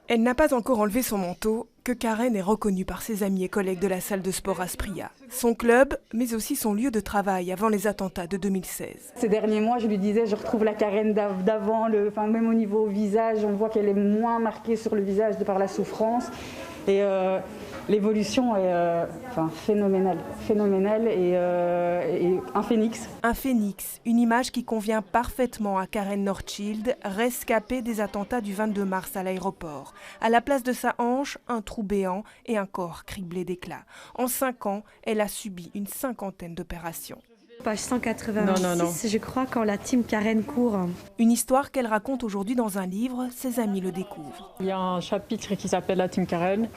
Elle n'a pas encore enlevé son manteau que Karen est reconnue par ses amis et collègues de la salle de sport Aspria. Son club, mais aussi son lieu de travail avant les attentats de 2016. Ces derniers mois, je lui disais, je retrouve la Karen d'avant, même au niveau visage, on voit qu'elle est moins marquée sur le visage de par la souffrance. Et l'évolution est phénoménale et un phénix. Un phénix, une image qui convient parfaitement à Karen Northschild, rescapée des attentats du 22 mars à l'aéroport. À la place de sa hanche, un trou béant et un corps criblé d'éclats. En 5 ans, elle a subi une 50aine d'opérations. Page 186, je crois, quand la team Karen court. Une histoire qu'elle raconte aujourd'hui dans un livre, ses amis le découvrent. Il y a un chapitre qui s'appelle la team Karen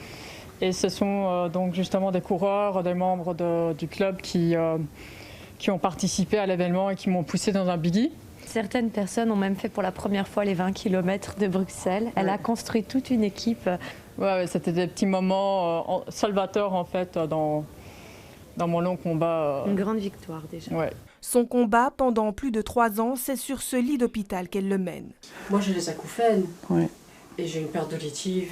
et ce sont donc justement des coureurs, des membres du club qui ont participé à l'événement et qui m'ont poussé dans un buggy. Certaines personnes ont même fait pour la première fois les 20 km de Bruxelles. Elle a construit toute une équipe. Ouais, c'était des petits moments salvateurs en fait dans mon long combat. Une grande victoire déjà. Ouais. Son combat pendant plus de 3 ans, c'est sur ce lit d'hôpital qu'elle le mène. Moi j'ai les acouphènes Ouais. et j'ai une perte auditive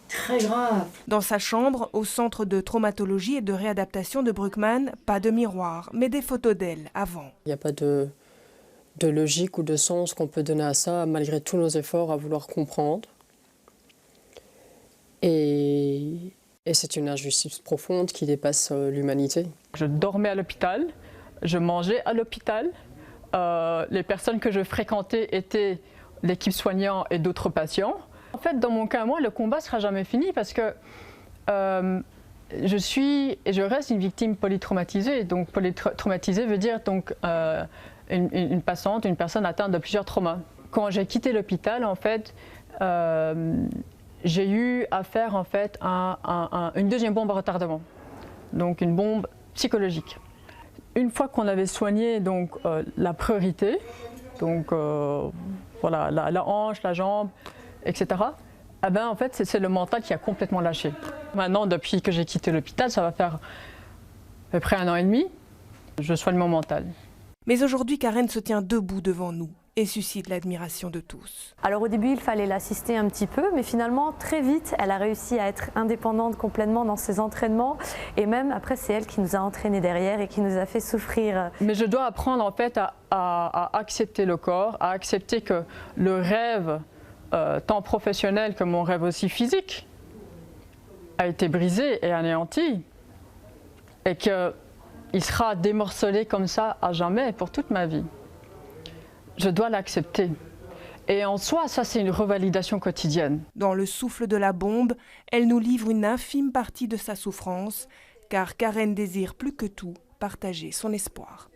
très grave. Dans sa chambre, au centre de traumatologie et de réadaptation de Bruckmann, pas de miroir, mais des photos d'elle avant. Il n'y a pas de logique ou de sens qu'on peut donner à ça, malgré tous nos efforts à vouloir comprendre. Et c'est une injustice profonde qui dépasse l'humanité. Je dormais à l'hôpital, je mangeais à l'hôpital. Les personnes que je fréquentais étaient l'équipe soignante et d'autres patients. En fait, dans mon cas, moi, le combat ne sera jamais fini parce que je suis et je reste une victime polytraumatisée. Donc, polytraumatisée veut dire donc, une personne atteinte de plusieurs traumas. Quand j'ai quitté l'hôpital, en fait, j'ai eu affaire en fait, à une deuxième bombe à retardement, donc une bombe psychologique. Une fois qu'on avait soigné donc, la priorité, donc voilà, la hanche, la jambe, etc., eh ben, en fait, c'est le mental qui a complètement lâché. Maintenant, depuis que j'ai quitté l'hôpital, ça va faire à peu près 1 an et demi, je soigne mon mental. Mais aujourd'hui, Karen se tient debout devant nous et suscite l'admiration de tous. Alors au début, il fallait l'assister un petit peu, mais finalement, très vite, elle a réussi à être indépendante complètement dans ses entraînements. Et même après, c'est elle qui nous a entraînés derrière et qui nous a fait souffrir. Mais je dois apprendre en fait à accepter le corps, à accepter que le rêve, tant professionnel que mon rêve aussi physique, a été brisé et anéanti. Et qu'il sera démorcelé comme ça à jamais, pour toute ma vie. Je dois l'accepter. Et en soi, ça c'est une revalidation quotidienne. Dans le souffle de la bombe, elle nous livre une infime partie de sa souffrance, car Karen désire plus que tout partager son espoir.